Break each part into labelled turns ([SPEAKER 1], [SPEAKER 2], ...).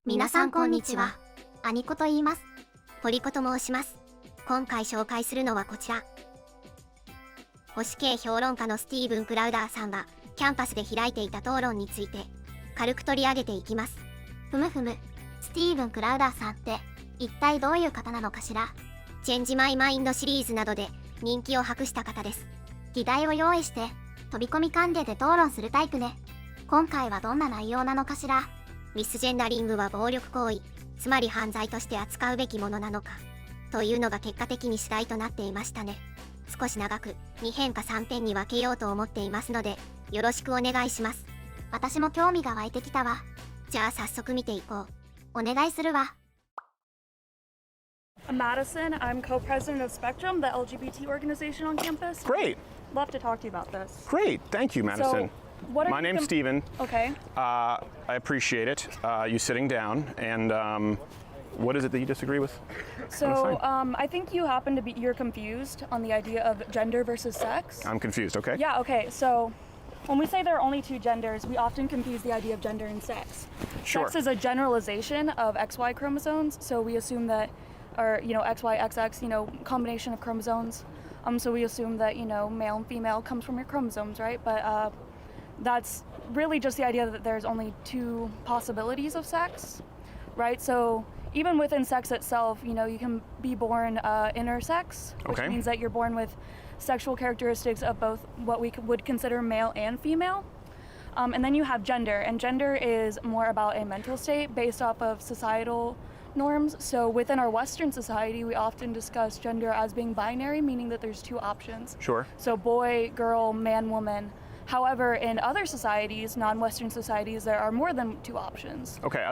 [SPEAKER 1] 皆さんこんにちは。アニコと言います。ポリコと申します。今回紹介するのはこちら。保守系評論家のスティーブン・クラウダーさんがキャンパスで開いていた討論について軽く取り上げていきます。ふむふむ、スティーブン・クラウダーさんって一体どういう方なのかしら。チェンジ・マイ・マインドシリーズなどで人気を博した方です。議題を用意して飛び込み関連で討論するタイプね。今回はどんな内容なのかしら。ミスジェンダリングは暴力行為、つまり犯罪として扱うべきものなのかというのが結果的に主題となっていましたね。少し長く2編か3編に分けようと思っていますのでよろしくお願いします。私も興味が湧いてきたわ。じゃあ早速見ていこう。お願いするわ。
[SPEAKER 2] Madison, I'm co-president of Spectrum, the LGBT organization on campus.
[SPEAKER 3] Great.
[SPEAKER 2] Love to talk to you about this.
[SPEAKER 3] Great. Thank you, Madison.
[SPEAKER 2] My
[SPEAKER 3] name's Steven.
[SPEAKER 2] Okay.
[SPEAKER 3] I appreciate it. You sitting down. And what is it that you disagree with?
[SPEAKER 2] So I think you happen to be, you're confused on the idea of gender versus sex.
[SPEAKER 3] I'm confused, okay?
[SPEAKER 2] Yeah, okay. So when we say there are only two genders, we often confuse the idea of gender and sex.
[SPEAKER 3] Sure.
[SPEAKER 2] Sex is a generalization of XY chromosomes, so we assume that, or, XY, XX, combination of chromosomes. So we assume that, male and female comes from your chromosomes, right? But that's really just the idea that there's only two possibilities of sex, right? So even within sex itself, you can be born intersex, which means that you're born with sexual characteristics of both what we would consider male and female. And then you have gender, and gender is more about a mental state based off of societal norms. So within our Western society, we often discuss gender as being binary, meaning that there's two options.
[SPEAKER 3] Sure.
[SPEAKER 2] So boy, girl, man, woman. However, in other societies, non-Western societies, there are more than two options.
[SPEAKER 3] Okay,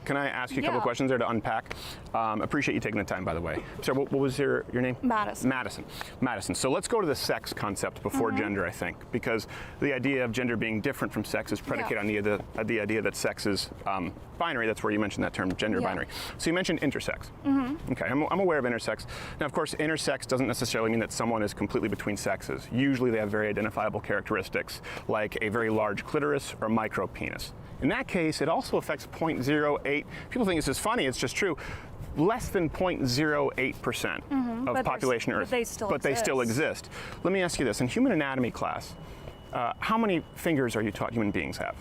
[SPEAKER 3] can I ask you a couple of questions there to unpack? Appreciate you taking the time, by the way. Sir, what was your name?
[SPEAKER 2] Madison.
[SPEAKER 3] Madison. So let's go to the sex concept before gender, I think, because the idea of gender being different from sex is predicated on the idea that sex is binary. That's where you mentioned that term, gender binary. So you mentioned intersex. Okay, I'm aware of intersex. Now, of course, intersex doesn't necessarily mean that someone is completely between sexes. Usually they have very identifiable characteristics, like a very large clitoris or micro penis. In that case, it also affects 0.08. People think this is funny, it's just true. Less than 0.08% of population Earth.
[SPEAKER 2] But they still exist.
[SPEAKER 3] Let me ask you this. In human anatomy class, how many fingers are you taught human beings have?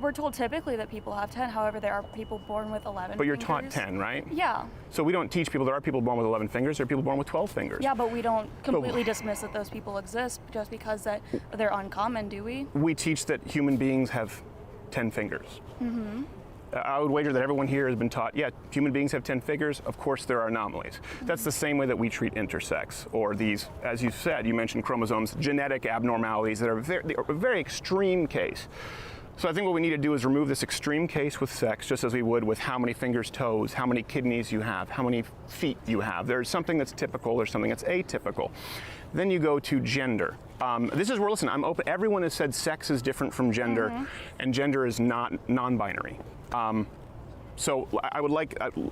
[SPEAKER 2] We're told typically that people have 10. However, there are people born with 11
[SPEAKER 3] But you're
[SPEAKER 2] fingers.
[SPEAKER 3] taught 10, right?
[SPEAKER 2] Yeah.
[SPEAKER 3] So we don't teach people there are people born with 11 fingers, there are people born with 12 fingers.
[SPEAKER 2] Yeah, but we don't completely dismiss that those people exist just because that they're uncommon, do we?
[SPEAKER 3] We teach that human beings have 10 fingers. I would wager that everyone here has been taught, yeah, human beings have 10 fingers. Of course, there are anomalies. That's the same way that we treat intersex, or these, as you said, you mentioned chromosomes, genetic abnormalities that are a very extreme case. So I think what we need to do is remove this extreme case with sex, just as we would with how many fingers, toes, how many kidneys you have, how many feet you have. There's something that's typical, there's something that's atypical. Then you go to gender. This is where, listen, I'm open. Everyone has said sex is different from gender, and gender is not non-binary. So I would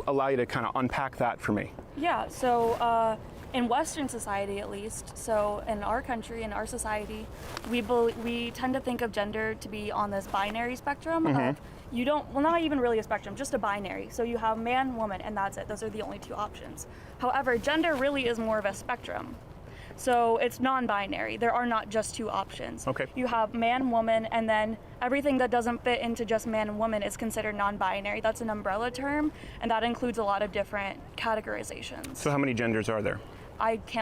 [SPEAKER 3] allow you to kind of unpack that for me.
[SPEAKER 2] Yeah, so in Western society at least, so in our country, in our society, we tend to think of gender to be on this binary spectrum of not even really a spectrum, just a binary. So you have man, woman, and that's it. Those are the only two options. However, gender really is more of a spectrum. So it's non-binary. There are not just two options.
[SPEAKER 3] Okay.
[SPEAKER 2] You have man, woman, and then everything that doesn't fit into just man and woman is considered non-binary. That's an umbrella term, and that includes a lot of different categorizations.
[SPEAKER 3] So how many genders are there?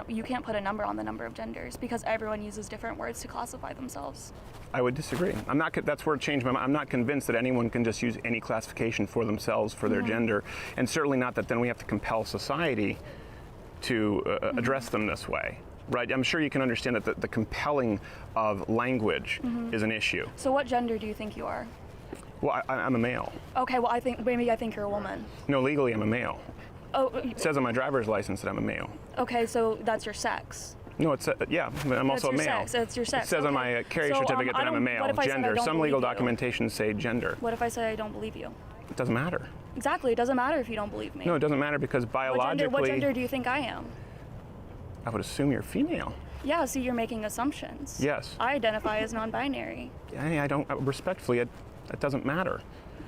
[SPEAKER 2] You can't put a number on the number of genders because everyone uses different words to classify themselves.
[SPEAKER 3] I would disagree. That's where it changed my mind. I'm not convinced that anyone can just use any classification for themselves for their gender, and certainly not that then we have to compel society to address them this way. Right, I'm sure you can understand that the compelling of language is an issue.
[SPEAKER 2] So what gender do you think you are?
[SPEAKER 3] Well, I'm a male.
[SPEAKER 2] Okay, well I think you're a woman.
[SPEAKER 3] No, legally I'm a male.
[SPEAKER 2] Oh,
[SPEAKER 3] it says on my driver's license that I'm a male.
[SPEAKER 2] Okay, so that's your sex.
[SPEAKER 3] No, yeah, I'm also a male.
[SPEAKER 2] Sex. It's your sex.
[SPEAKER 3] It says on my carrier certificate that I'm a male. Gender. Some legal documentations say gender.
[SPEAKER 2] What if I say I don't believe you?
[SPEAKER 3] It doesn't matter.
[SPEAKER 2] Exactly, it doesn't matter if you don't believe me.
[SPEAKER 3] No, it doesn't matter because biologically.
[SPEAKER 2] What gender do you think I am?
[SPEAKER 3] I would assume you're female.
[SPEAKER 2] Yeah, see, you're making assumptions.
[SPEAKER 3] Yes.
[SPEAKER 2] I identify as non-binary.
[SPEAKER 3] I don't, respectfully, it doesn't matter.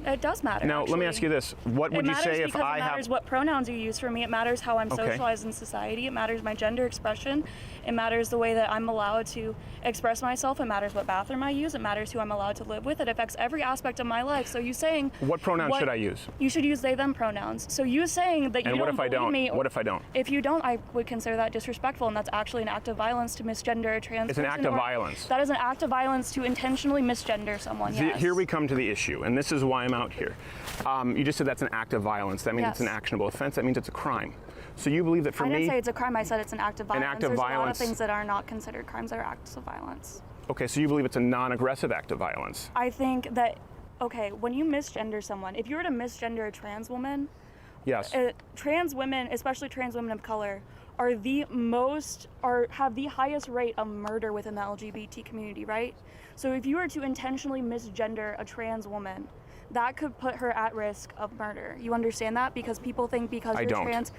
[SPEAKER 2] It does matter.
[SPEAKER 3] Now, let me ask you this. What would you say if I
[SPEAKER 2] It matters what pronouns you use. For me, it matters how I'm socialized in society. It matters my gender expression. It matters the way that I'm allowed to express myself. It matters what bathroom I use. It matters who I'm allowed to live with. It affects every aspect of my life. So you saying...
[SPEAKER 3] What pronoun should I use?
[SPEAKER 2] You should use they, them pronouns. So you saying that you don't believe me...
[SPEAKER 3] What if I don't?
[SPEAKER 2] If you don't, I would consider that disrespectful, and that's actually an act of violence to misgender a trans person.
[SPEAKER 3] It's an act of violence.
[SPEAKER 2] That is an act of violence to intentionally misgender someone, yes.
[SPEAKER 3] Here we come to the issue, and this is why I'm out here. You just said that's an act of violence. That means it's an actionable offense. That means it's a crime. So you believe that for me...
[SPEAKER 2] I didn't say it's a crime. I said it's an act of violence.
[SPEAKER 3] An act of
[SPEAKER 2] There's
[SPEAKER 3] violence.
[SPEAKER 2] a lot of things that are not considered crimes that are acts of violence.
[SPEAKER 3] Okay, so you believe it's a non-aggressive act of violence.
[SPEAKER 2] I think that, okay, when you misgender someone, if you were to misgender a trans woman...
[SPEAKER 3] Yes.
[SPEAKER 2] Trans women, especially trans women of color, are have the highest rate of murder within the LGBT community, right? So if you were to intentionally misgender a trans woman, that could put her at risk of murder. You understand that? Because people think because you're trans...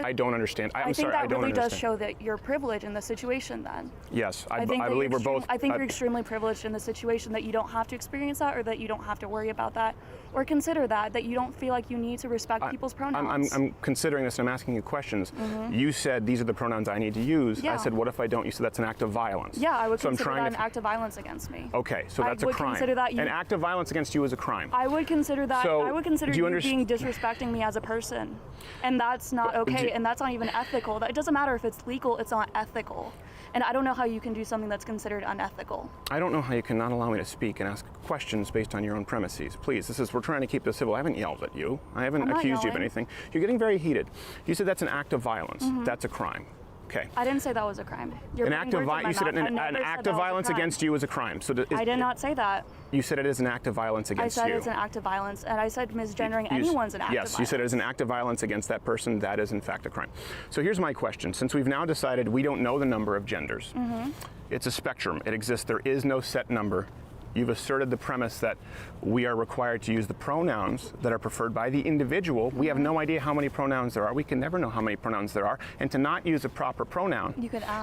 [SPEAKER 3] I don't understand.
[SPEAKER 2] I think that really does show that you're privileged in the situation then.
[SPEAKER 3] Yes, I believe we're both...
[SPEAKER 2] I think you're extremely privileged in the situation that you don't have to experience that, or that you don't have to worry about that, or consider that you don't feel like you need to respect people's pronouns.
[SPEAKER 3] I'm considering this and I'm asking you questions. You said these are the pronouns I need to use.
[SPEAKER 2] Yeah.
[SPEAKER 3] I said, what if I don't? You said that's an act of violence.
[SPEAKER 2] Yeah, I would consider that an act of violence against me.
[SPEAKER 3] Okay, so that's a crime.
[SPEAKER 2] I would consider that
[SPEAKER 3] an act of violence against you is a crime.
[SPEAKER 2] I would consider that.
[SPEAKER 3] So,
[SPEAKER 2] I would consider you being disrespecting me as a person, and that's not okay, and that's not even ethical. It doesn't matter if it's legal, it's not ethical. And I don't know how you can do something that's considered unethical.
[SPEAKER 3] I don't know how you can not allow me to speak and ask questions based on your own premises. Please, we're trying to keep this civil. I haven't yelled at you. I haven't accused you of anything. You're getting very heated. You said that's an act of violence. That's a crime. Okay.
[SPEAKER 2] I didn't say that was a crime.
[SPEAKER 3] You said an act of violence against you is a crime. So
[SPEAKER 2] I did not say that.
[SPEAKER 3] You said it is an act of violence against you.
[SPEAKER 2] I said it's an act of violence, and I said misgendering anyone's an act of violence.
[SPEAKER 3] Yes, you said it is an act of violence against that person. That is, in fact, a crime. So here's my question. Since we've now decided we don't know the number of genders, it's a spectrum. It exists. There is no set number. You've asserted the premise that we are required to use the pronouns that are preferred by the individual. We have no idea how many pronouns there are. We can never know how many pronouns there are. And to not use a proper pronoun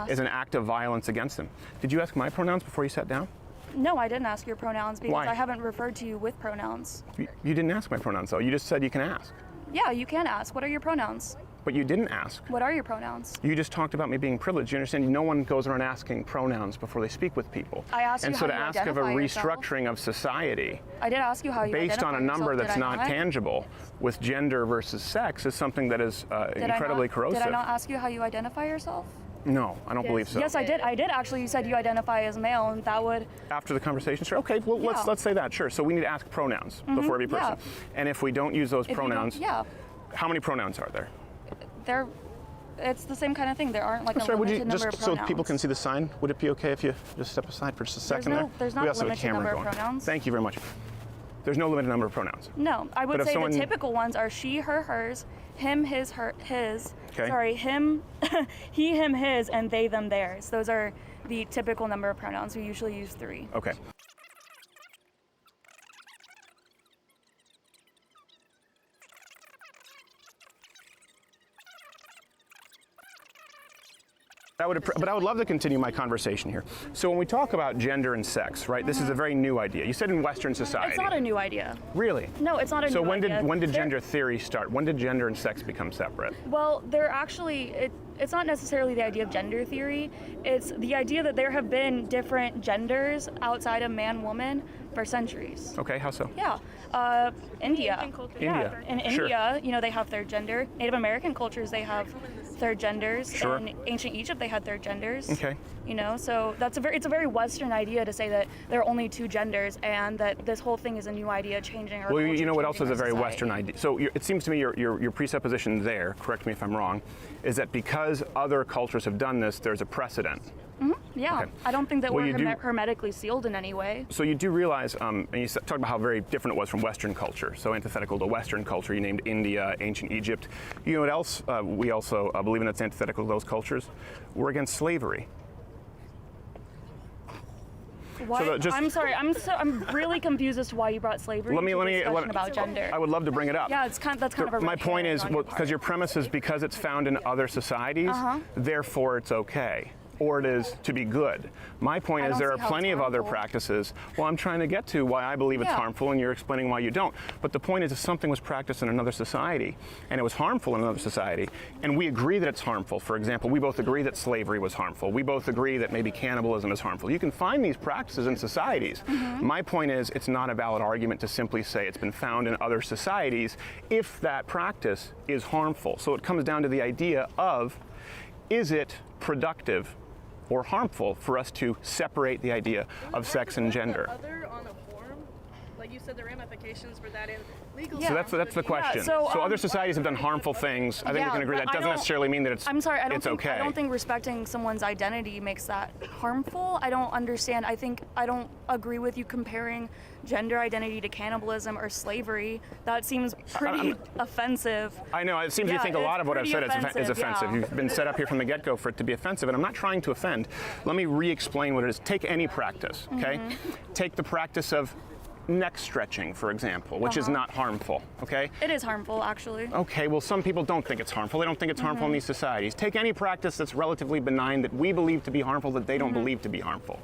[SPEAKER 3] is an act of violence against them. Did you ask my pronouns before you sat down?
[SPEAKER 2] No, I didn't ask your pronouns because
[SPEAKER 3] Why?
[SPEAKER 2] I haven't referred to you with pronouns.
[SPEAKER 3] You didn't ask my pronouns, though. You just said you can ask.
[SPEAKER 2] Yeah, you can ask. What are your pronouns?
[SPEAKER 3] But you didn't ask.
[SPEAKER 2] What are your pronouns?
[SPEAKER 3] You just talked about me being privileged. You understand? No one goes around asking pronouns before they speak with people.
[SPEAKER 2] I asked you how you identify
[SPEAKER 3] And so to ask of a restructuring of society
[SPEAKER 2] I did ask you how you
[SPEAKER 3] based on a number that's not tangible with gender versus sex is something that is incredibly corrosive.
[SPEAKER 2] Did I not ask you how you identify yourself?
[SPEAKER 3] No, I don't believe so.
[SPEAKER 2] Yes, I did. I did actually. You said you identify as male, and that would...
[SPEAKER 3] After the conversation, sure. Okay, well, let's say that, sure. So we need to ask pronouns before every person.
[SPEAKER 2] Yeah.
[SPEAKER 3] And if we don't use those pronouns,
[SPEAKER 2] how
[SPEAKER 3] many pronouns are there?
[SPEAKER 2] It's the same kind of thing. There aren't like a limited number of pronouns.
[SPEAKER 3] So people can see the sign, would it be okay if you just step aside for just a second?
[SPEAKER 2] There's not a limited number of pronouns.
[SPEAKER 3] Thank you very much. There's no limited number of pronouns.
[SPEAKER 2] No, I would say the typical ones are she, her, hers, him, his, her, his.
[SPEAKER 3] Okay.
[SPEAKER 2] Sorry, him, he, him, his, and they, them, theirs. Those are the typical number of pronouns. We usually use 3.
[SPEAKER 3] Okay. But I would love to continue my conversation here. So when we talk about gender and sex, right, this is a very new idea. You said in Western society.
[SPEAKER 2] It's not a new idea.
[SPEAKER 3] Really?
[SPEAKER 2] No, it's not a new idea.
[SPEAKER 3] So when did gender theory start? When did gender and sex become separate?
[SPEAKER 2] Well, they're actually, it's not necessarily the idea of gender theory. It's the idea that there have been different genders outside of man-woman for centuries.
[SPEAKER 3] Okay, how so?
[SPEAKER 2] Yeah. India.
[SPEAKER 3] India.
[SPEAKER 2] In India, you know, they have third gender. Native American cultures, they have third genders.
[SPEAKER 3] Sure.
[SPEAKER 2] In ancient Egypt, they had third genders.
[SPEAKER 3] Okay.
[SPEAKER 2] You know, so it's a very Western idea to say that there are only 2 genders and that this whole thing is a new idea changing our culture.
[SPEAKER 3] Well, you know what else is a very
[SPEAKER 2] society.
[SPEAKER 3] Western idea? So it seems to me your presupposition there, correct me if I'm wrong, is that because other cultures have done this, there's a precedent.
[SPEAKER 2] Yeah,
[SPEAKER 3] okay.
[SPEAKER 2] I don't think that we're hermetically sealed in any way.
[SPEAKER 3] So you do realize, and you talked about how very different it was from Western culture. So antithetical to Western culture, you named India, ancient Egypt. You know what else? We also believe in that's antithetical to those cultures. We're against slavery.
[SPEAKER 2] What? I'm sorry. I'm really confused as to why you brought slavery into the discussion about gender.
[SPEAKER 3] I would love to bring it up.
[SPEAKER 2] Yeah, that's kind of a
[SPEAKER 3] my point is, because your premise is because it's found in other societies, therefore it's okay. or it is to be good. My point
[SPEAKER 2] I
[SPEAKER 3] is
[SPEAKER 2] don't
[SPEAKER 3] there
[SPEAKER 2] see
[SPEAKER 3] are
[SPEAKER 2] how
[SPEAKER 3] plenty
[SPEAKER 2] it's
[SPEAKER 3] of other
[SPEAKER 2] harmful.
[SPEAKER 3] practices. Well, I'm trying to get to why I believe it's
[SPEAKER 2] Yeah.
[SPEAKER 3] harmful, and you're explaining why you don't. But the point is, if something was practiced in another society and it was harmful in another society, and we agree that it's harmful, for example, we both agree that slavery was harmful, we both agree that maybe cannibalism is harmful. You can find these practices in societies. My point is, it's not a valid argument to simply say it's been found in other societies if that practice is harmful. So it comes down to the idea of, is it productive or harmful for us to separate the idea of sex and gender?
[SPEAKER 4] Other on a form, like you said, the ramifications for that in legal.
[SPEAKER 2] Yeah.
[SPEAKER 3] So that's the question.
[SPEAKER 2] so,
[SPEAKER 3] Other societies have done harmful things. I think
[SPEAKER 2] Yeah,
[SPEAKER 3] we can agree
[SPEAKER 2] but
[SPEAKER 3] that
[SPEAKER 2] I
[SPEAKER 3] doesn't
[SPEAKER 2] don't-
[SPEAKER 3] necessarily mean that it's
[SPEAKER 2] I'm sorry, I don't
[SPEAKER 3] okay.
[SPEAKER 2] think respecting someone's identity makes that harmful. I don't understand. I don't agree with you comparing gender identity to cannibalism or slavery. That seems pretty offensive.
[SPEAKER 3] I know, it seems you
[SPEAKER 2] Yeah,
[SPEAKER 3] think a lot
[SPEAKER 2] it's
[SPEAKER 3] of what I've
[SPEAKER 2] pretty
[SPEAKER 3] said is offensive.
[SPEAKER 2] yeah.
[SPEAKER 3] You've been set up here from the get-go for it to be offensive, and I'm not trying to offend. Let me re-explain what it is. Take any practice, okay? Take the practice of neck stretching, for example, which is not harmful, okay?
[SPEAKER 2] It is harmful, actually.
[SPEAKER 3] Okay, well, some people don't think it's harmful. They don't think it's harmful in these societies. Take any practice that's relatively benign that we believe to be harmful that they don't believe to be harmful.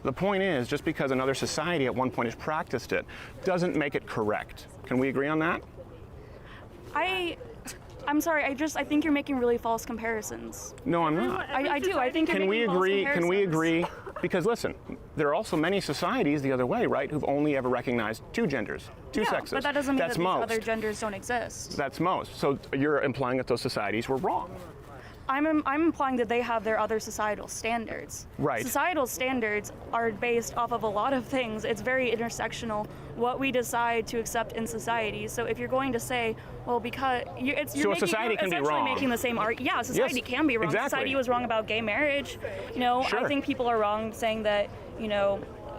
[SPEAKER 3] The point is, just because another society at one point has practiced it doesn't make it correct. Can we agree on that?
[SPEAKER 2] I'm sorry, I think you're making really false comparisons.
[SPEAKER 3] No, I'm not.
[SPEAKER 2] I do. I think you're
[SPEAKER 3] Can we
[SPEAKER 2] making false
[SPEAKER 3] agree? Can we
[SPEAKER 2] comparisons.
[SPEAKER 3] agree? Because listen, there are also many societies the other way, right, who've only ever recognized two genders, two
[SPEAKER 2] Yeah,
[SPEAKER 3] sexes.
[SPEAKER 2] but that doesn't mean
[SPEAKER 3] That's
[SPEAKER 2] that these
[SPEAKER 3] most.
[SPEAKER 2] other genders don't exist.
[SPEAKER 3] That's most. So you're implying that those societies were wrong.
[SPEAKER 2] I'm implying that they have their other societal standards.
[SPEAKER 3] Right.
[SPEAKER 2] Societal standards are based off of a lot of things. It's very intersectional what we decide to accept in society. So if you're going to say, well, because you're
[SPEAKER 3] So a society can be
[SPEAKER 2] essentially
[SPEAKER 3] wrong.
[SPEAKER 2] making the same argument. Yeah, society
[SPEAKER 3] Yes,
[SPEAKER 2] can be wrong.
[SPEAKER 3] exactly.
[SPEAKER 2] Society was wrong about gay marriage.
[SPEAKER 3] Sure.
[SPEAKER 2] I think people are wrong saying that,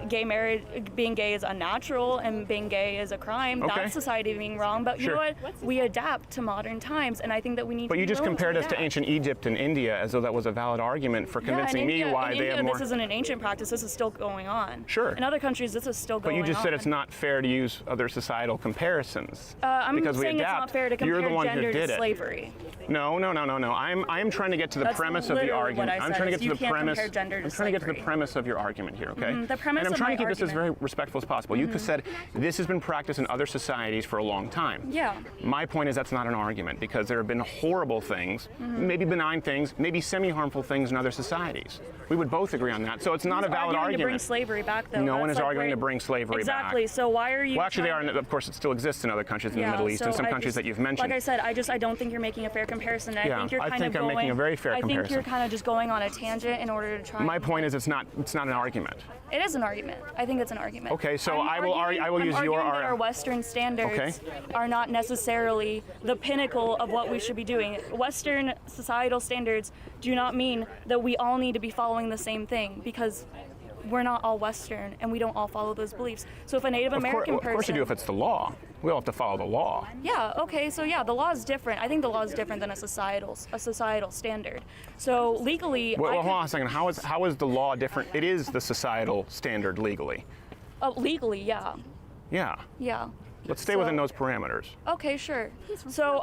[SPEAKER 2] gay marriage, being gay is unnatural and being gay is a crime.
[SPEAKER 3] Okay.
[SPEAKER 2] That's society being wrong. But you
[SPEAKER 3] Sure.
[SPEAKER 2] know what? We adapt to modern times, and I think that we need
[SPEAKER 3] But
[SPEAKER 2] to
[SPEAKER 3] you just
[SPEAKER 2] be willing
[SPEAKER 3] compared us to
[SPEAKER 2] adapt.
[SPEAKER 3] ancient Egypt and India as though that was a valid argument for convincing me why
[SPEAKER 2] in
[SPEAKER 3] they
[SPEAKER 2] India,
[SPEAKER 3] have more.
[SPEAKER 2] this isn't an ancient practice. This is still going on.
[SPEAKER 3] Sure.
[SPEAKER 2] In other countries, this is still
[SPEAKER 3] But
[SPEAKER 2] going on.
[SPEAKER 3] you just said it's not fair to use other societal comparisons.
[SPEAKER 2] I'm
[SPEAKER 3] because we
[SPEAKER 2] saying it's
[SPEAKER 3] adapt.
[SPEAKER 2] not fair to
[SPEAKER 3] You're
[SPEAKER 2] compare
[SPEAKER 3] the one
[SPEAKER 2] gender
[SPEAKER 3] who did
[SPEAKER 2] to
[SPEAKER 3] it.
[SPEAKER 2] slavery.
[SPEAKER 3] No. I'm trying to get to the
[SPEAKER 2] That's
[SPEAKER 3] premise of the
[SPEAKER 2] literally
[SPEAKER 3] argument.
[SPEAKER 2] what I
[SPEAKER 3] I'm
[SPEAKER 2] said,
[SPEAKER 3] trying to
[SPEAKER 2] is
[SPEAKER 3] get to
[SPEAKER 2] you
[SPEAKER 3] the
[SPEAKER 2] can't
[SPEAKER 3] premise.
[SPEAKER 2] compare gender to
[SPEAKER 3] I'm trying to get to the
[SPEAKER 2] slavery.
[SPEAKER 3] premise of your argument here, okay?
[SPEAKER 2] The premise
[SPEAKER 3] and I'm
[SPEAKER 2] of
[SPEAKER 3] trying
[SPEAKER 2] my
[SPEAKER 3] to keep this as very
[SPEAKER 2] argument.
[SPEAKER 3] respectful as possible. You said this has been practiced in other societies for a long time.
[SPEAKER 2] Yeah.
[SPEAKER 3] My point is that's not an argument because there have been horrible things, maybe benign things, maybe semi-harmful things in other societies. We would both agree on that. So it's not a valid
[SPEAKER 2] arguing
[SPEAKER 3] argument.
[SPEAKER 2] to bring slavery back, though.
[SPEAKER 3] No one
[SPEAKER 2] That's
[SPEAKER 3] is
[SPEAKER 2] like
[SPEAKER 3] arguing to
[SPEAKER 2] right-
[SPEAKER 3] bring slavery
[SPEAKER 2] exactly.
[SPEAKER 3] back.
[SPEAKER 2] So why are you?
[SPEAKER 3] Well, actually, they
[SPEAKER 2] trying-
[SPEAKER 3] are. Of course, it still exists in other countries in the
[SPEAKER 2] Yeah,
[SPEAKER 3] Middle East and
[SPEAKER 2] so
[SPEAKER 3] some
[SPEAKER 2] I
[SPEAKER 3] countries
[SPEAKER 2] just-
[SPEAKER 3] that you've mentioned.
[SPEAKER 2] Like I said, I don't think you're making a fair comparison.
[SPEAKER 3] Yeah,
[SPEAKER 2] I think you're
[SPEAKER 3] I
[SPEAKER 2] kind
[SPEAKER 3] think
[SPEAKER 2] of
[SPEAKER 3] I'm
[SPEAKER 2] going.
[SPEAKER 3] making a very fair
[SPEAKER 2] I think
[SPEAKER 3] comparison.
[SPEAKER 2] you're kind of just going on a tangent in order to try.
[SPEAKER 3] My point is it's not an argument.
[SPEAKER 2] It is an argument. I think it's an argument.
[SPEAKER 3] Okay, so
[SPEAKER 2] I'm
[SPEAKER 3] I will
[SPEAKER 2] arguing
[SPEAKER 3] use your
[SPEAKER 2] that our Western standards are not necessarily the pinnacle of what we should be doing. Western societal standards do not mean that we all need to be following the same thing because we're not all Western and we don't all follow those beliefs. So if a Native American
[SPEAKER 3] Of
[SPEAKER 2] person,
[SPEAKER 3] course you do if it's the law. We all have to follow the law.
[SPEAKER 2] yeah, okay, so yeah, the law is different. I think the law is different than a societal standard. So legally,
[SPEAKER 3] Well, hold on a second. How is the law different? It is the societal standard legally.
[SPEAKER 2] legally, yeah,
[SPEAKER 3] Yeah.
[SPEAKER 2] yeah.
[SPEAKER 3] Let's stay
[SPEAKER 2] So-
[SPEAKER 3] within those parameters.
[SPEAKER 2] Okay, sure. So,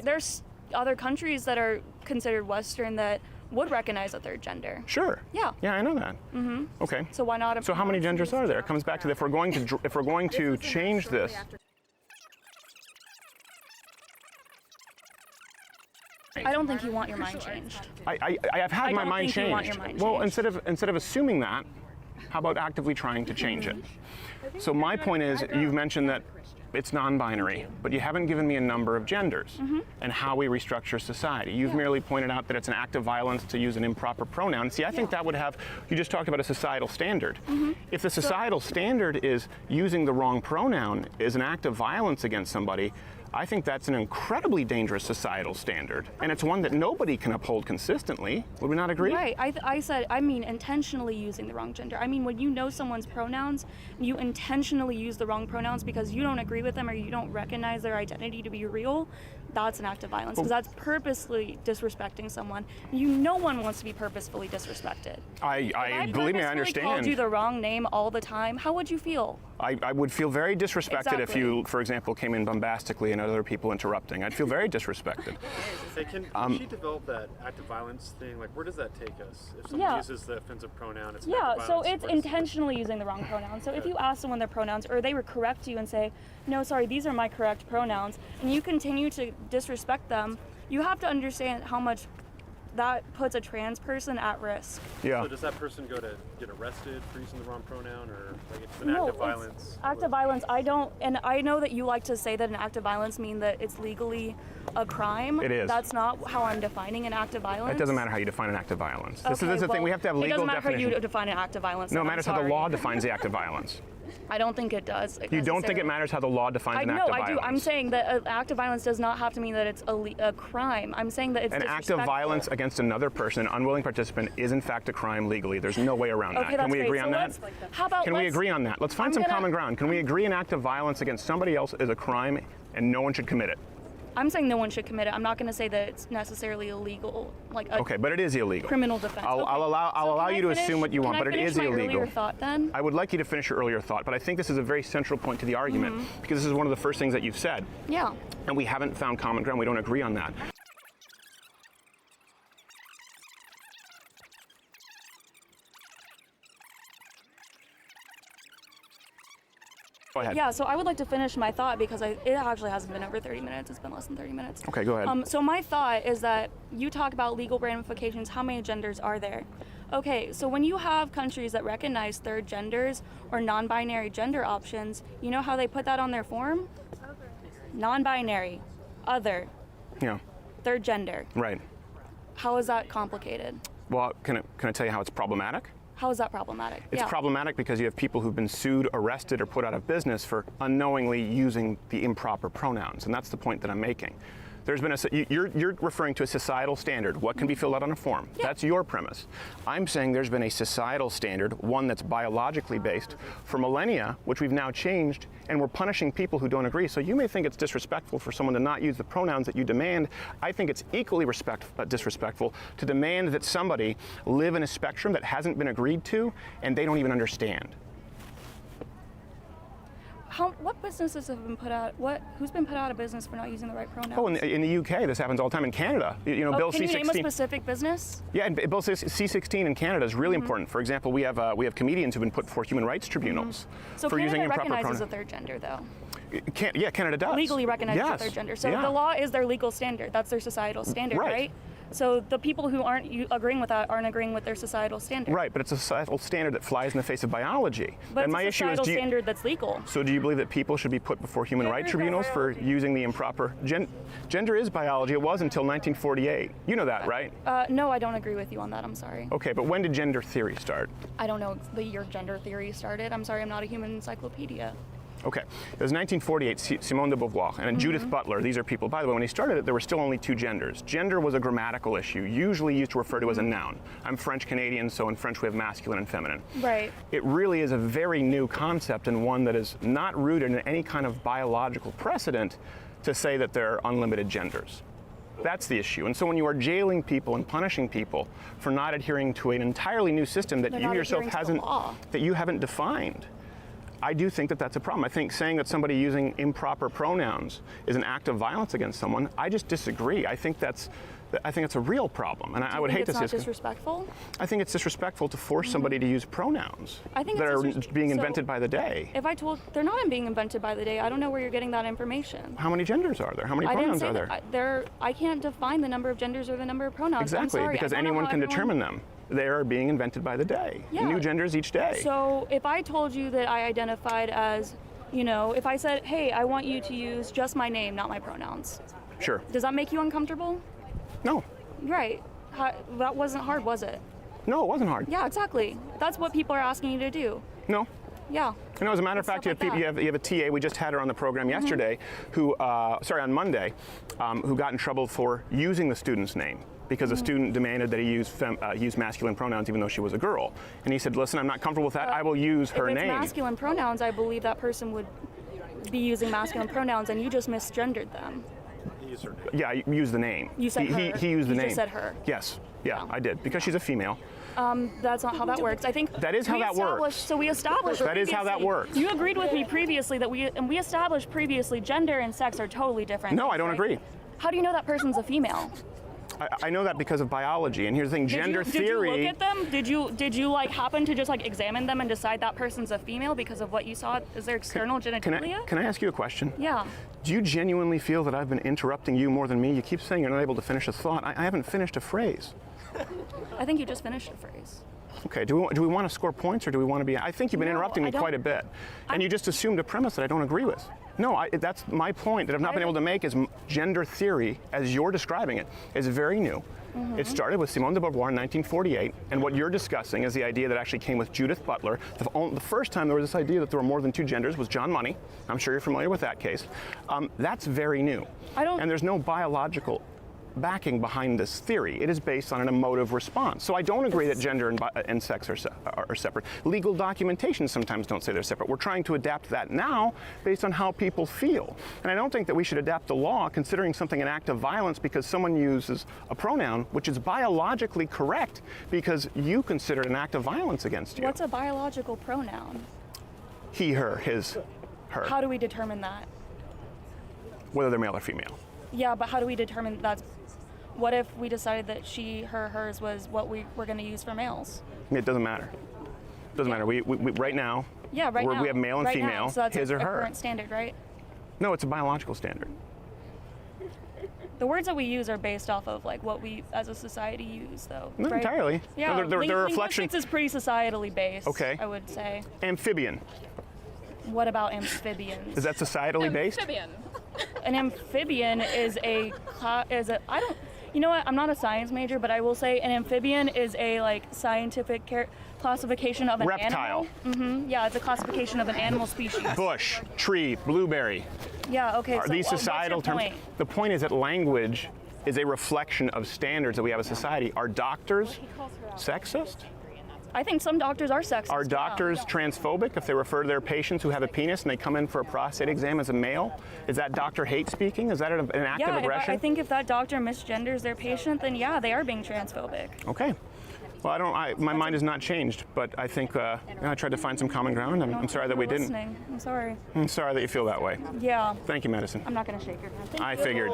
[SPEAKER 2] there's other countries that are considered Western that would recognize a third gender.
[SPEAKER 3] Sure.
[SPEAKER 2] Yeah.
[SPEAKER 3] Yeah, I know that. Mm-hmm. Okay.
[SPEAKER 2] So why not?
[SPEAKER 3] So how many genders are there? It comes back to if we're going to change this.
[SPEAKER 2] I don't think you want your mind changed.
[SPEAKER 3] I have had
[SPEAKER 2] I
[SPEAKER 3] my
[SPEAKER 2] don't
[SPEAKER 3] mind
[SPEAKER 2] think you want
[SPEAKER 3] changed.
[SPEAKER 2] your mind
[SPEAKER 3] Well,
[SPEAKER 2] changed.
[SPEAKER 3] instead of assuming that, how about actively trying to change it? So my point is, you've mentioned that it's non-binary, but you haven't given me a number of genders and how we restructure society. You've merely pointed out that it's an act of violence to use an improper pronoun. See, I think that would have, you just talked about a societal standard. If the societal standard is using the wrong pronoun is an act of violence against somebody, I think that's an incredibly dangerous societal standard, and it's one that nobody can uphold consistently. Would we not agree?
[SPEAKER 2] Right. I mean intentionally using the wrong gender. I mean when you know someone's pronouns, you intentionally use the wrong pronouns because you don't agree with them or you don't recognize their identity to be real, that's an act of violence because that's purposely disrespecting someone. No one wants to be purposefully disrespected.
[SPEAKER 3] I believe me, I
[SPEAKER 2] If I purposefully called
[SPEAKER 3] understand.
[SPEAKER 2] you the wrong name all the time, how would you feel?
[SPEAKER 3] I would feel very disrespected if
[SPEAKER 2] Exactly.
[SPEAKER 3] you, for example, came in bombastically and other people interrupting. I'd feel very disrespected.
[SPEAKER 5] Hey, can she develop that act of violence thing? Like, where does that take us? If someone
[SPEAKER 2] Yeah.
[SPEAKER 5] uses the offensive pronoun, it's an
[SPEAKER 2] Yeah,
[SPEAKER 5] act of
[SPEAKER 2] so
[SPEAKER 5] violence.
[SPEAKER 2] it's
[SPEAKER 5] Where does-
[SPEAKER 2] intentionally using the wrong pronoun. So if you ask someone their pronouns, or they would correct you and say, no, sorry, these are my correct pronouns, and you continue to disrespect them, you have to understand how much that puts a trans person at risk.
[SPEAKER 3] Yeah.
[SPEAKER 5] So does that person go to get arrested for using the wrong pronoun, or like it's an act of violence?
[SPEAKER 2] Act of violence, I don't, and I know that you like to say that an act of violence means that it's legally a crime.
[SPEAKER 3] It is.
[SPEAKER 2] That's not how I'm defining an act of violence.
[SPEAKER 3] It doesn't matter how you define an act of violence. This
[SPEAKER 2] Okay,
[SPEAKER 3] is the thing.
[SPEAKER 2] well,
[SPEAKER 3] We have to have
[SPEAKER 2] it
[SPEAKER 3] legal
[SPEAKER 2] doesn't matter how
[SPEAKER 3] definition.
[SPEAKER 2] you define an act of violence.
[SPEAKER 3] No, it
[SPEAKER 2] then, I'm
[SPEAKER 3] matters how the
[SPEAKER 2] sorry.
[SPEAKER 3] law defines the act of violence.
[SPEAKER 2] I don't think it does.
[SPEAKER 3] You don't think it matters how the law defines
[SPEAKER 2] I
[SPEAKER 3] an act
[SPEAKER 2] know,
[SPEAKER 3] of
[SPEAKER 2] I
[SPEAKER 3] violence?
[SPEAKER 2] do. I'm saying that an act of violence does not have to mean that it's a crime. I'm saying that it's
[SPEAKER 3] An act of
[SPEAKER 2] disrespectful.
[SPEAKER 3] violence against another person, an unwilling participant, is in fact a crime legally. There's no way around
[SPEAKER 2] Okay,
[SPEAKER 3] that. Can
[SPEAKER 2] that's
[SPEAKER 3] we
[SPEAKER 2] great.
[SPEAKER 3] agree
[SPEAKER 2] So
[SPEAKER 3] on that?
[SPEAKER 2] let's- How about
[SPEAKER 3] Can we
[SPEAKER 2] let's-
[SPEAKER 3] agree on that? Let's find
[SPEAKER 2] I'm
[SPEAKER 3] some
[SPEAKER 2] gonna-
[SPEAKER 3] common ground. Can we agree an act of violence against somebody else is a crime and no one should commit it?
[SPEAKER 2] I'm saying no one should commit it. I'm not going to say that it's necessarily illegal, like a
[SPEAKER 3] Okay, but it is illegal.
[SPEAKER 2] criminal defense.
[SPEAKER 3] I'll
[SPEAKER 2] Okay.
[SPEAKER 3] allow
[SPEAKER 2] So can
[SPEAKER 3] you to
[SPEAKER 2] I
[SPEAKER 3] assume what you want,
[SPEAKER 2] can
[SPEAKER 3] but
[SPEAKER 2] I
[SPEAKER 3] it is
[SPEAKER 2] finish my
[SPEAKER 3] illegal.
[SPEAKER 2] earlier thought then?
[SPEAKER 3] I would like you to finish your earlier thought, but I think this is a very central point to the argument
[SPEAKER 2] Mm-hmm.
[SPEAKER 3] because this is one of the first things that you've said,
[SPEAKER 2] Yeah.
[SPEAKER 3] and we haven't found common ground. We don't agree on that. Go ahead.
[SPEAKER 2] Yeah, so I would like to finish my thought because it actually hasn't been over 30 minutes. It's been less than 30 minutes.
[SPEAKER 3] Okay, go ahead.
[SPEAKER 2] So my thought is that you talk about legal ramifications. How many genders are there? Okay, so when you have countries that recognize third genders or non-binary gender options, you know how they put that on their form? Non-binary, other,
[SPEAKER 3] Yeah,
[SPEAKER 2] third gender.
[SPEAKER 3] right.
[SPEAKER 2] How is that complicated?
[SPEAKER 3] Well, can I tell you how it's problematic?
[SPEAKER 2] How is that problematic?
[SPEAKER 3] It's problematic because you have people who've been sued, arrested, or put out of business for unknowingly using the improper pronouns, and that's the point that I'm making. There's been you're referring to a societal standard. What can be filled out on a form?
[SPEAKER 2] Yeah.
[SPEAKER 3] That's your premise. I'm saying there's been a societal standard, one that's biologically based, for millennia, which we've now changed, and we're punishing people who don't agree. So you may think it's disrespectful for someone to not use the pronouns that you demand. I think it's equally disrespectful to demand that somebody live in a spectrum that hasn't been agreed to, and they don't even understand.
[SPEAKER 2] What businesses have been put out? Who's been put out of business for not using the right pronouns?
[SPEAKER 3] Oh, in the UK, this happens all the time. In Canada, you know, Bill
[SPEAKER 2] can
[SPEAKER 3] C-16.
[SPEAKER 2] you name a specific business?
[SPEAKER 3] Yeah, and Bill C-16 in Canada is really important. For example, we have comedians who've been put before human rights tribunals
[SPEAKER 2] So
[SPEAKER 3] for
[SPEAKER 2] Canada
[SPEAKER 3] using improper
[SPEAKER 2] recognizes a
[SPEAKER 3] pronouns.
[SPEAKER 2] third gender, though.
[SPEAKER 3] Yeah, Canada does.
[SPEAKER 2] Legally recognizes
[SPEAKER 3] Yes.
[SPEAKER 2] a third gender. So
[SPEAKER 3] Yeah.
[SPEAKER 2] the law is their legal standard. That's their societal standard,
[SPEAKER 3] Right.
[SPEAKER 2] right? So the people who aren't agreeing with that aren't agreeing with their societal standard.
[SPEAKER 3] Right, but it's a societal standard that flies in the face of biology.
[SPEAKER 2] But
[SPEAKER 3] and
[SPEAKER 2] it's
[SPEAKER 3] my
[SPEAKER 2] a
[SPEAKER 3] issue is,
[SPEAKER 2] societal standard that's legal.
[SPEAKER 3] so do you believe that people should be put before human rights tribunals for using the improper gender is biology? It was until 1948. You know that, right?
[SPEAKER 2] No, I don't agree with you on that. I'm sorry.
[SPEAKER 3] Okay, but when did gender theory start?
[SPEAKER 2] I don't know the year gender theory started. I'm sorry, I'm not a human encyclopedia.
[SPEAKER 3] Okay, it was 1948, Simone de Beauvoir and Judith Butler. These are people, by the way, when he started it, there were still only two genders. Gender was a grammatical issue, usually used to refer to as a noun. I'm French-Canadian, so in French we have masculine and feminine.
[SPEAKER 2] Right.
[SPEAKER 3] It really is a very new concept and one that is not rooted in any kind of biological precedent to say that there are unlimited genders. That's the issue. And so when you are jailing people and punishing people for not adhering to an entirely new system that
[SPEAKER 2] They're
[SPEAKER 3] you
[SPEAKER 2] not
[SPEAKER 3] yourself
[SPEAKER 2] adhering to the
[SPEAKER 3] hasn't,
[SPEAKER 2] law.
[SPEAKER 3] that you haven't defined, I do think that that's a problem. I think saying that somebody using improper pronouns is an act of violence against someone, I just disagree. I think that's a real problem, and I would hate to see
[SPEAKER 2] it's
[SPEAKER 3] this.
[SPEAKER 2] not disrespectful?
[SPEAKER 3] I think it's disrespectful to force somebody to use pronouns
[SPEAKER 2] I think
[SPEAKER 3] that are
[SPEAKER 2] it's
[SPEAKER 3] being
[SPEAKER 2] so
[SPEAKER 3] invented by the day.
[SPEAKER 2] If I told, they're not being invented by the day. I don't know where you're getting that information.
[SPEAKER 3] How many genders are there? How many
[SPEAKER 2] I didn't
[SPEAKER 3] pronouns
[SPEAKER 2] say
[SPEAKER 3] are there?
[SPEAKER 2] that. I can't define the number of genders or the number of pronouns. I'm
[SPEAKER 3] Exactly,
[SPEAKER 2] sorry.
[SPEAKER 3] because
[SPEAKER 2] I don't know
[SPEAKER 3] anyone
[SPEAKER 2] how
[SPEAKER 3] can
[SPEAKER 2] everyone-
[SPEAKER 3] determine them. They are being invented by the day.
[SPEAKER 2] Yeah.
[SPEAKER 3] New genders each day.
[SPEAKER 2] So if I told you that I identified as, you know, if I said, hey, I want you to use just my name, not my pronouns,
[SPEAKER 3] Sure.
[SPEAKER 2] does that make you uncomfortable?
[SPEAKER 3] No.
[SPEAKER 2] Right. That wasn't hard, was it?
[SPEAKER 3] No, it wasn't hard.
[SPEAKER 2] Yeah, exactly. That's what people are asking you to do.
[SPEAKER 3] No.
[SPEAKER 2] Yeah.
[SPEAKER 3] You know, as a matter of
[SPEAKER 2] Stuff
[SPEAKER 3] fact, you have,
[SPEAKER 2] like
[SPEAKER 3] people,
[SPEAKER 2] that.
[SPEAKER 3] you have a TA. We just had her on the program yesterday, who, on Monday, who got in trouble for using the student's name because a student demanded that he use masculine pronouns even though she was a girl. And he said, "Listen, I'm not comfortable with that. I will use her
[SPEAKER 2] If it's
[SPEAKER 3] name."
[SPEAKER 2] masculine pronouns, I believe that person would be using masculine pronouns, and you just misgendered them.
[SPEAKER 5] Use her name.
[SPEAKER 3] Yeah, you use the name.
[SPEAKER 2] You said
[SPEAKER 3] he
[SPEAKER 2] her.
[SPEAKER 3] used the
[SPEAKER 2] You
[SPEAKER 3] name.
[SPEAKER 2] just said her.
[SPEAKER 3] Yes. Yeah, I did because she's a female.
[SPEAKER 2] That's not how that works. I think
[SPEAKER 3] That is how that works.
[SPEAKER 2] So we established.
[SPEAKER 3] That is how that works.
[SPEAKER 2] You agreed with me previously that we established previously gender and sex are totally different.
[SPEAKER 3] No,
[SPEAKER 2] things,
[SPEAKER 3] I don't
[SPEAKER 2] right?
[SPEAKER 3] agree.
[SPEAKER 2] How do you know that person's a female?
[SPEAKER 3] I know that because of biology, and here's the thing: gender theory.
[SPEAKER 2] Did you look at them? Did you like happen to just like examine them and decide that person's a female because of what you saw? Is there external genitalia?
[SPEAKER 3] Can I ask you a question?
[SPEAKER 2] Yeah.
[SPEAKER 3] Do you genuinely feel that I've been interrupting you more than me? You keep saying you're not able to finish a thought. I haven't finished a phrase.
[SPEAKER 2] I think you just finished a phrase.
[SPEAKER 3] Okay, do we want to score points, or do we want to be? I think you've been
[SPEAKER 2] No,
[SPEAKER 3] interrupting me
[SPEAKER 2] I don't-
[SPEAKER 3] quite a bit, and you just assumed a premise that I don't agree with. No, that's my point that I've not been able to make. Is gender theory, as you're describing it, is very new. It started with Simone de Beauvoir in 1948, and what you're discussing is the idea that actually came with Judith Butler. The first time there was this idea that there were more than two genders was John Money. I'm sure you're familiar with that case. That's very new. And there's no biological backing behind this theory. It is based on an emotive response. So I don't agree that gender and sex are separate. Legal documentation sometimes don't say they're separate. We're trying to adapt that now based on how people feel. And I don't think that we should adapt the law considering something an act of violence because someone uses a pronoun which is biologically correct because you consider it an act of violence against you.
[SPEAKER 2] What's a biological pronoun?
[SPEAKER 3] He, her, his, her.
[SPEAKER 2] How do we determine that?
[SPEAKER 3] Whether they're male or female.
[SPEAKER 2] Yeah, but how do we determine that's? What if we decided that she, her, hers was what we were going to use for males?
[SPEAKER 3] It doesn't matter. Doesn't matter. We right now.
[SPEAKER 2] Yeah, right now.
[SPEAKER 3] We have male and
[SPEAKER 2] right
[SPEAKER 3] female.
[SPEAKER 2] Now, so that's
[SPEAKER 3] his
[SPEAKER 2] a
[SPEAKER 3] or her.
[SPEAKER 2] current standard, right?
[SPEAKER 3] No, it's a biological standard.
[SPEAKER 2] The words that we use are based off of like what we as a society use, though.
[SPEAKER 3] Not
[SPEAKER 2] right?
[SPEAKER 3] entirely.
[SPEAKER 2] Yeah,
[SPEAKER 3] No, they're a reflection.
[SPEAKER 2] Linguistics is pretty societally based.
[SPEAKER 3] Okay.
[SPEAKER 2] I would say.
[SPEAKER 3] Amphibian.
[SPEAKER 2] What about amphibians?
[SPEAKER 3] Is that societally based?
[SPEAKER 4] Amphibian.
[SPEAKER 2] An amphibian is I don't. You know what? I'm not a science major, but I will say an amphibian is a like scientific classification of an
[SPEAKER 3] Reptile.
[SPEAKER 2] animal. Yeah, it's a classification of an animal species.
[SPEAKER 3] Bush, tree, blueberry.
[SPEAKER 2] Yeah. Okay.
[SPEAKER 3] Are
[SPEAKER 2] so
[SPEAKER 3] these societal
[SPEAKER 2] what's your
[SPEAKER 3] terms?
[SPEAKER 2] point?
[SPEAKER 3] The point is that language is a reflection of standards that we have as a society. Are doctors sexist?
[SPEAKER 2] I think some doctors are sexist.
[SPEAKER 3] Are
[SPEAKER 2] yeah.
[SPEAKER 3] doctors transphobic if they refer to their patients who have a penis and they come in for a prostate exam as a male? Is that doctor hate speaking? Is that an act of aggression?
[SPEAKER 2] I think if that doctor misgenders their patient, then yeah, they are being transphobic.
[SPEAKER 3] Okay. Well, my mind has not changed, but I think I tried to find some common ground. I'm sorry that we didn't.
[SPEAKER 2] Listening. I'm sorry.
[SPEAKER 3] I'm sorry that you feel that way.
[SPEAKER 2] Yeah.
[SPEAKER 3] Thank you, Madison.
[SPEAKER 2] I'm not gonna shake your hand. Thank
[SPEAKER 3] I
[SPEAKER 2] you.
[SPEAKER 3] figured.